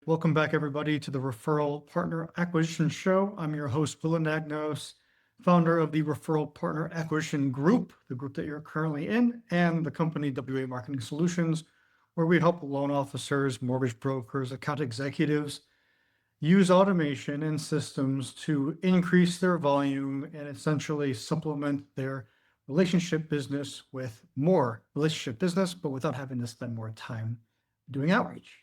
Welcome back, everybody, to the Referral Partner Acquisition Show. I'm your host, Will Nagnos, founder of the Referral Partner Acquisition Group, the group that you're currently in, and the company WA Marketing Solutions, where we help loan officers, mortgage brokers, account executives use automation and systems to increase their volume and essentially supplement their relationship business with more relationship business, but without having to spend more time doing outreach.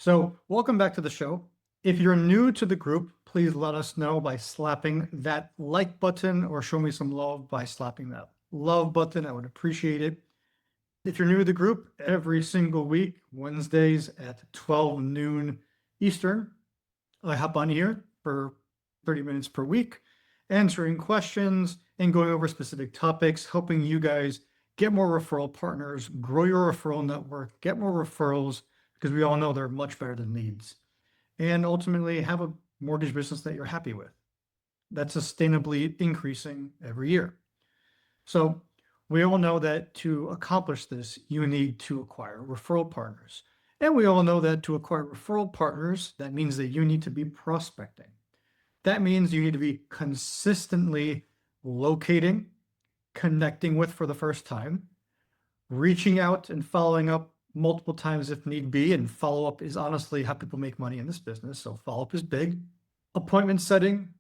So welcome back to the show. If you're new to the group, please let us know by slapping that like button or show me some love by slapping that love button. I would appreciate it. If you're new to the group, every single week, Wednesdays at 12 noon Eastern, I hop on here for 30 minutes per week, answering questions and going over specific topics, helping you guys get more referral partners, grow your referral network, get more referrals, because we all know they're much better than leads, and ultimately have a mortgage business that you're happy with that's sustainably increasing every year. So we all know that to accomplish this, you need to acquire referral partners. And we all know that to acquire referral partners, that means that you need to be prospecting. That means you need to be consistently locating, connecting with for the first time, reaching out and following up multiple times if need be. And follow-up is honestly how people make money in this business. So follow-up is big. Appointment setting,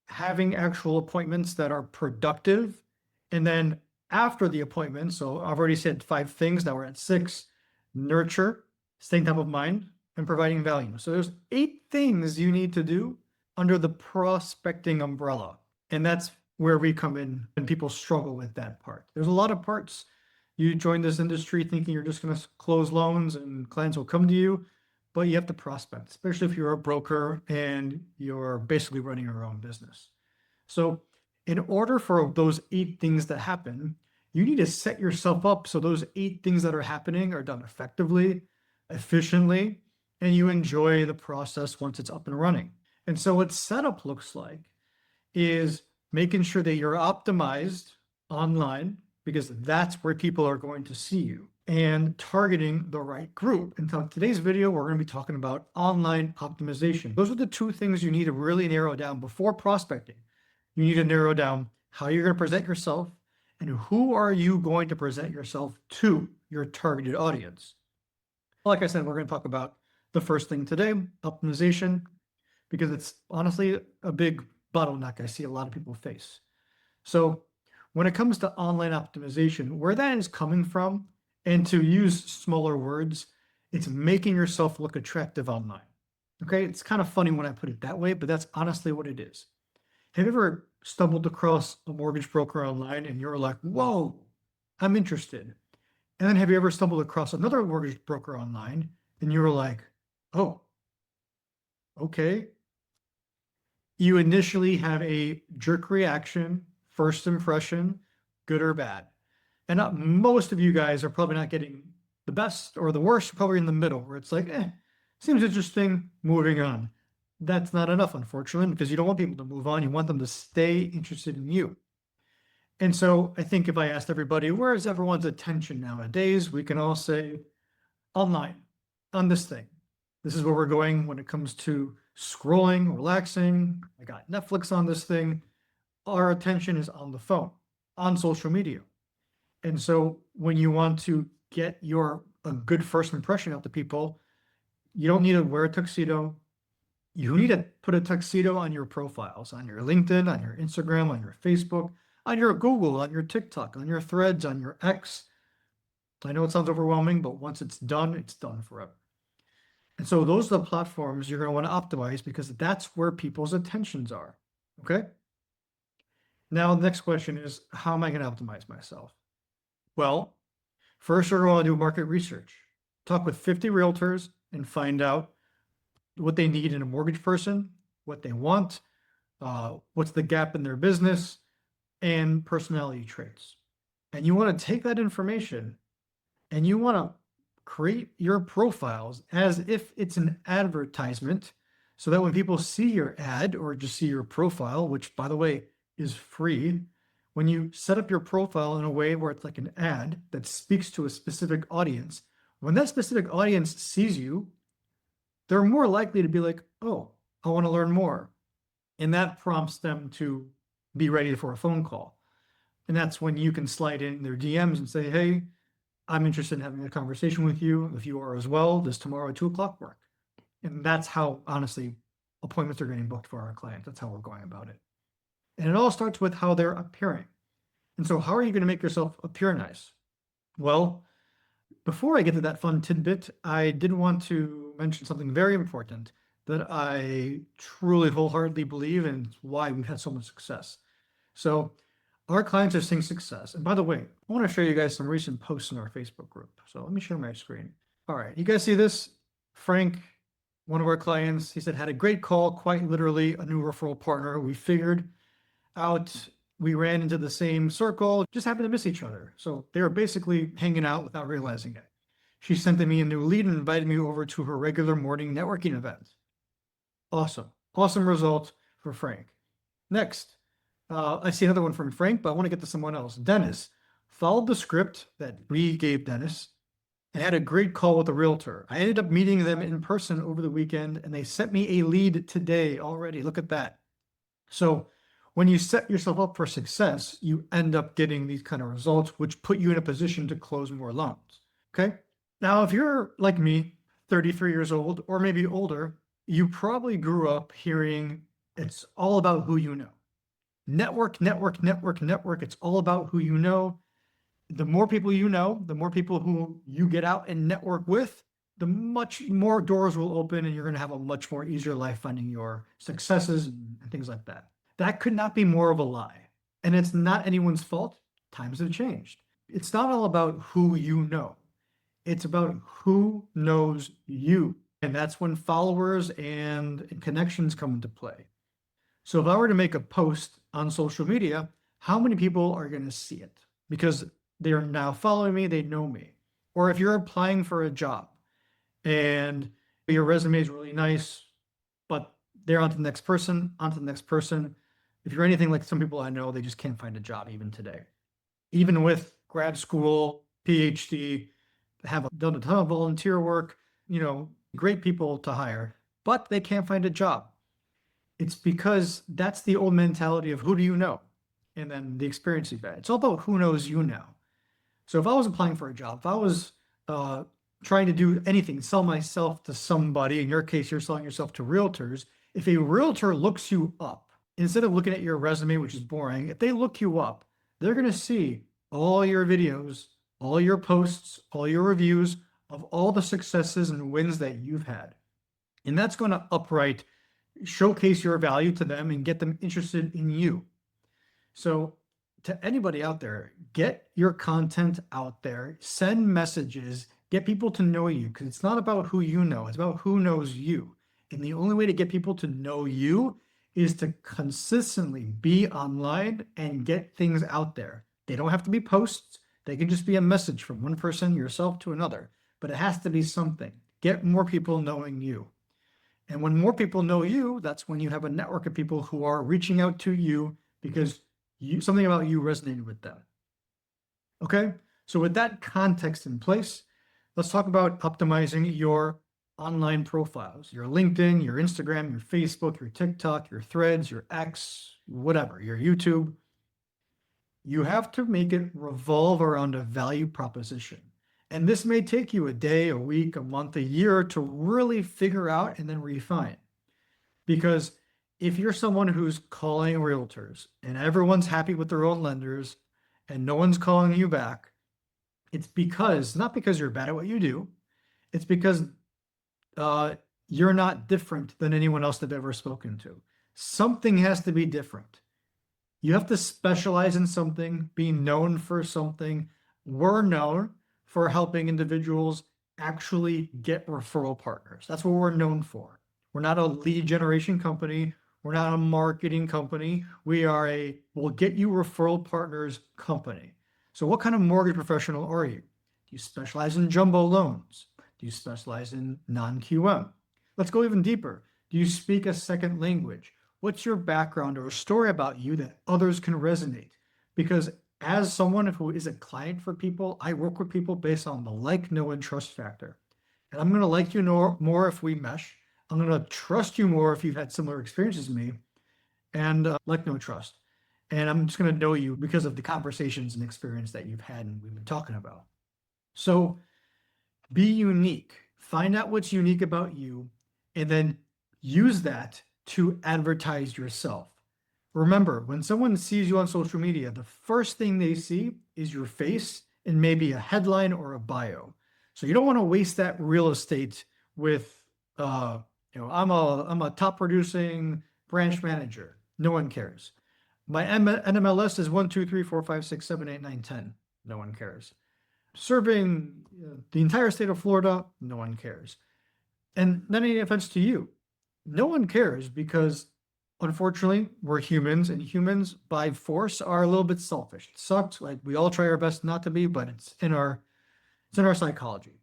having actual appointments that are productive. And then after the appointment, so I've already said 5 things, now we're at 6, nurture, staying top of mind, and providing value. So there's 8 things you need to do under the prospecting umbrella. And that's where we come in and people struggle with that part. There's a lot of parts. You join this industry thinking you're just going to close loans and clients will come to you, but you have to prospect, especially if you're a broker and you're basically running your own business. So in order for those 8 things to happen, you need to set yourself up so those 8 things that are happening are done effectively, efficiently, and you enjoy the process once it's up and running. And so what setup looks like is making sure that you're optimized online, because that's where people are going to see you, and targeting the right group. And in today's video, we're going to be talking about online optimization. Those are the 2 things you need to really narrow down before prospecting. You need to narrow down how you're going to present yourself and who are you going to present yourself to your targeted audience. Like I said, we're going to talk about the first thing today, optimization, because it's honestly a big bottleneck I see a lot of people face. So when it comes to online optimization, where that is coming from, and to use smaller words, it's making yourself look attractive online. Okay, it's kind of funny when I put it that way, but that's honestly what it is. Have you ever stumbled across a mortgage broker online and you're like, whoa, I'm interested? And then have you ever stumbled across another mortgage broker online and you were like, oh, okay. You initially have a jerk reaction, first impression, good or bad. And not most of you guys are probably not getting the best or the worst, probably in the middle, where it's like, seems interesting, moving on. That's not enough, unfortunately, because you don't want people to move on. You want them to stay interested in you. And so I think if I asked everybody, where is everyone's attention nowadays? We can all say online, on this thing. This is where we're going when it comes to scrolling, relaxing. I got Netflix on this thing. Our attention is on the phone, on social media. And so when you want to get a good first impression out to people, you don't need to wear a tuxedo. You need to put a tuxedo on your profiles, on your LinkedIn, on your Instagram, on your Facebook, on your Google, on your TikTok, on your Threads, on your X. I know it sounds overwhelming, but once it's done forever. And so those are the platforms you're going to want to optimize, because that's where people's attentions are. Okay. Now, the next question is, how am I going to optimize myself? Well, first, you're going to do market research. Talk with 50 realtors and find out what they need in a mortgage person, what they want, what's the gap in their business, and personality traits. And you want to take that information and you want to create your profiles as if it's an advertisement, so that when people see your ad or just see your profile, which by the way is free, when you set up your profile in a way where it's like an ad that speaks to a specific audience, when that specific audience sees you, they're more likely to be like, oh, I want to learn more. And that prompts them to be ready for a phone call. And that's when you can slide in their DMs and say, hey, I'm interested in having a conversation with you. If you are as well, does tomorrow at 2 o'clock work? And that's how, honestly, appointments are getting booked for our clients. That's how we're going about it. And it all starts with how they're appearing. And so, how are you going to make yourself appear nice? Well, before I get to that fun tidbit, I did want to mention something very important that I truly wholeheartedly believe and why we've had so much success. So, our clients are seeing success. And by the way, I want to show you guys some recent posts in our Facebook group. So, let me share my screen. All right, you guys see this? Frank, one of our clients, he said, had a great call, quite literally a new referral partner. We figured out, we ran into the same circle, just happened to miss each other. So they were basically hanging out without realizing it. She sent me a new lead and invited me over to her regular morning networking event. Awesome. Awesome result for Frank. Next, I see another one from Frank, but I want to get to someone else. Dennis followed the script that we gave Dennis and had a great call with a realtor. I ended up meeting them in person over the weekend and they sent me a lead today already. Look at that. So when you set yourself up for success, you end up getting these kind of results, which put you in a position to close more loans. Okay. Now, if you're like me, 33 years old, or maybe older, you probably grew up hearing it's all about who you know. Network, network, network, network. It's all about who you know. The more people you know, the more people who you get out and network with, the much more doors will open and you're going to have a much more easier life finding your successes and things like that. That could not be more of a lie. And it's not anyone's fault. Times have changed. It's not all about who you know. It's about who knows you. And that's when followers and connections come into play. So if I were to make a post on social media, how many people are going to see it? Because they are now following me, they know me. Or if you're applying for a job and your resume is really nice, but they're on to the next person, on to the next person. If you're anything like some people I know, they just can't find a job even today. Even with grad school, PhD, have done a ton of volunteer work, great people to hire, but they can't find a job. It's because that's the old mentality of who do you know? And then the experience you've had. It's all about who knows you now. So if I was applying for a job, if I was trying to do anything, sell myself to somebody, in your case, you're selling yourself to realtors. If a realtor looks you up, instead of looking at your resume, which is boring, if they look you up, they're going to see all your videos, all your posts, all your reviews of all the successes and wins that you've had. And that's going to upright showcase your value to them and get them interested in you. So to anybody out there, get your content out there, send messages, get people to know you, because it's not about who you know, it's about who knows you. And the only way to get people to know you is to consistently be online and get things out there. They don't have to be posts. They can just be a message from one person, yourself, to another, but it has to be something. Get more people knowing you. And when more people know you, that's when you have a network of people who are reaching out to you because something about you resonated with them. Okay, so with that context in place, let's talk about optimizing your online profiles, your LinkedIn, your Instagram, your Facebook, your TikTok, your Threads, your X, whatever, your YouTube. You have to make it revolve around a value proposition. And this may take you a day, a week, a month, a year to really figure out and then refine. Because if you're someone who's calling realtors and everyone's happy with their own lenders and no one's calling you back, it's not because you're bad at what you do. It's because you're not different than anyone else they've ever spoken to. Something has to be different. You have to specialize in something, be known for something. We're known for helping individuals actually get referral partners. That's what we're known for. We're not a lead generation company. We're not a marketing company. We are we'll get you referral partners company. So what kind of mortgage professional are you? Do you specialize in jumbo loans? Do you specialize in non-QM? Let's go even deeper. Do you speak a second language? What's your background or a story about you that others can resonate? Because as someone who is a client for people, I work with people based on the like, know, and trust factor. And I'm going to like you more if we mesh. I'm going to trust you more if you've had similar experiences as me, and like no trust. And I'm just going to know you because of the conversations and experience that you've had and we've been talking about. So be unique. Find out what's unique about you and then use that to advertise yourself. Remember, when someone sees you on social media, the first thing they see is your face and maybe a headline or a bio. So you don't want to waste that real estate with, I'm a top producing branch manager. No one cares. My NMLS is 1, 2, 3, 4, 5, 6, 7, 8, 9, 10. No one cares. Serving the entire state of Florida, no one cares. And not any offense to you, no one cares because unfortunately we're humans and humans by force are a little bit selfish. It sucks. Like we all try our best not to be, but it's in our psychology.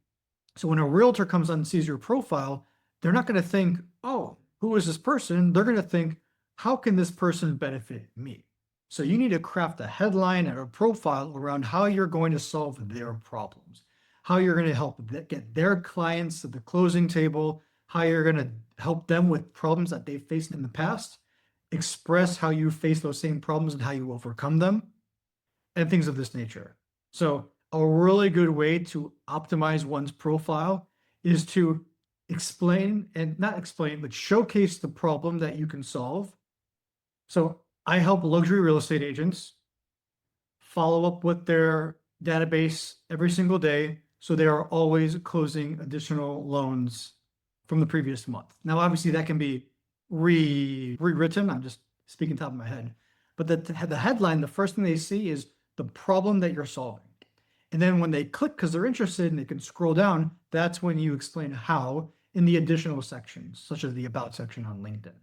So when a realtor comes on and sees your profile, they're not going to think, oh, who is this person? They're going to think, how can this person benefit me? So you need to craft a headline and a profile around how you're going to solve their problems, how you're going to help get their clients to the closing table, how you're going to help them with problems that they've faced in the past, express how you face those same problems and how you overcome them, and things of this nature. So a really good way to optimize one's profile is to explain and not explain, but showcase the problem that you can solve. So I help luxury real estate agents follow up with their database every single day so they are always closing additional loans from the previous month. Now, obviously, that can be rewritten. I'm just speaking top of my head. But the headline, the first thing they see is the problem that you're solving. And then when they click because they're interested and they can scroll down, that's when you explain how in the additional sections, such as the About section on LinkedIn.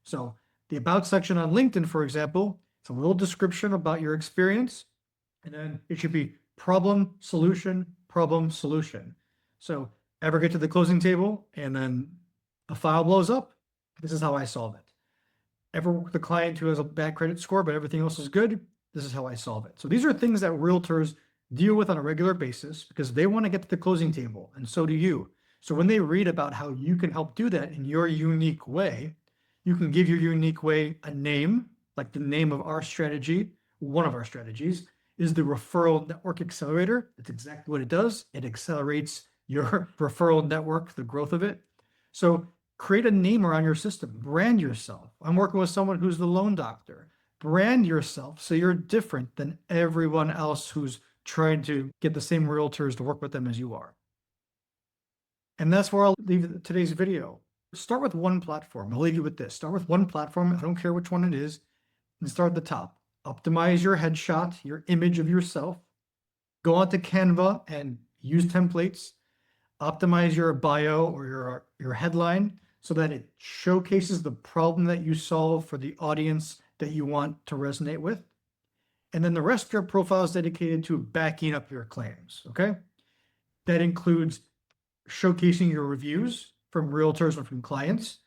So the About section on LinkedIn, for example, it's a little description about your experience, and then it should be problem, solution, problem, solution. So ever get to the closing table and then a file blows up? This is how I solve it. Ever work with a client who has a bad credit score, but everything else is good? This is how I solve it. So these are things that realtors deal with on a regular basis because they want to get to the closing table, and so do you. So when they read about how you can help do that in your unique way, you can give your unique way a name, like the name of our strategy. One of our strategies is the Referral Network Accelerator. That's exactly what it does. It accelerates your referral network, the growth of it. So create a name around your system, brand yourself. I'm working with someone who's the loan doctor. Brand yourself so you're different than everyone else who's trying to get the same realtors to work with them as you are. And that's where I'll leave today's video. Start with one platform. I'll leave you with this. Start with one platform. I don't care which one it is. And start at the top. Optimize your headshot, your image of yourself. Go onto Canva and use templates. Optimize your bio or your headline so that it showcases the problem that you solve for the audience that you want to resonate with. And then the rest of your profile is dedicated to backing up your claims, okay? That includes showcasing your reviews from realtors or from clients,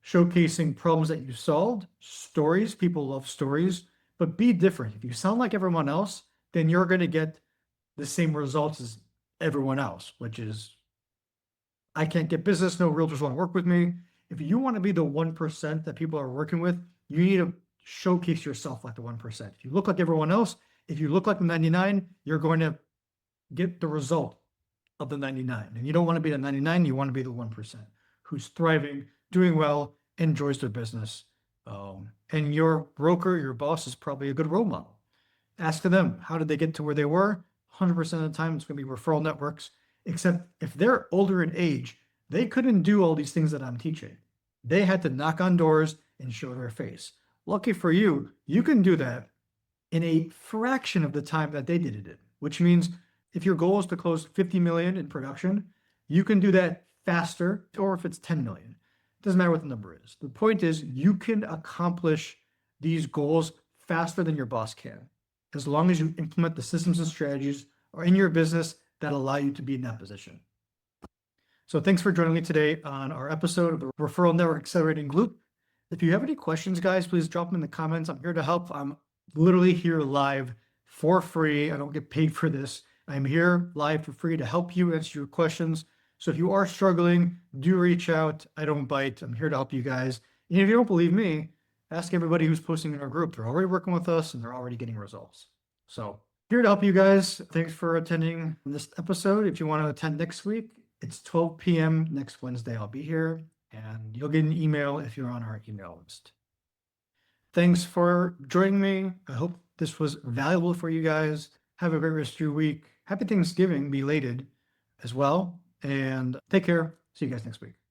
showcasing problems that you solved, stories. People love stories, but be different. If you sound like everyone else, then you're going to get the same results as everyone else, which is, I can't get business. No realtors want to work with me. If you want to be the 1% that people are working with, you need to showcase yourself like the 1%. If you look like everyone else, if you look like the 99, you're going to get the result of the 99. And you don't want to be the 99, you want to be the 1% who's thriving, doing well, enjoys their business. And your broker, your boss is probably a good role model. Ask them, how did they get to where they were? 100% of the time, it's going to be referral networks, except if they're older in age, they couldn't do all these things that I'm teaching. They had to knock on doors and show their face. Lucky for you, you can do that in a fraction of the time that they did it in, which means if your goal is to close 50 million in production, you can do that faster, or if it's 10 million. It doesn't matter what the number is. The point is you can accomplish these goals faster than your boss can, as long as you implement the systems and strategies or in your business that allow you to be in that position. So thanks for joining me today on our episode of the Referral Network Accelerating Group. If you have any questions, guys, please drop them in the comments. I'm here to help. I'm literally here live for free. I don't get paid for this. I'm here live for free to help you answer your questions. So if you are struggling, do reach out. I don't bite. I'm here to help you guys. And if you don't believe me, ask everybody who's posting in our group. They're already working with us and they're already getting results. So here to help you guys. Thanks for attending this episode. If you want to attend next week, it's 12 p.m. next Wednesday. I'll be here and you'll get an email if you're on our email list. Thanks for joining me. I hope this was valuable for you guys. Have a great rest of your week. Happy Thanksgiving, belated as well. And take care. See you guys next week.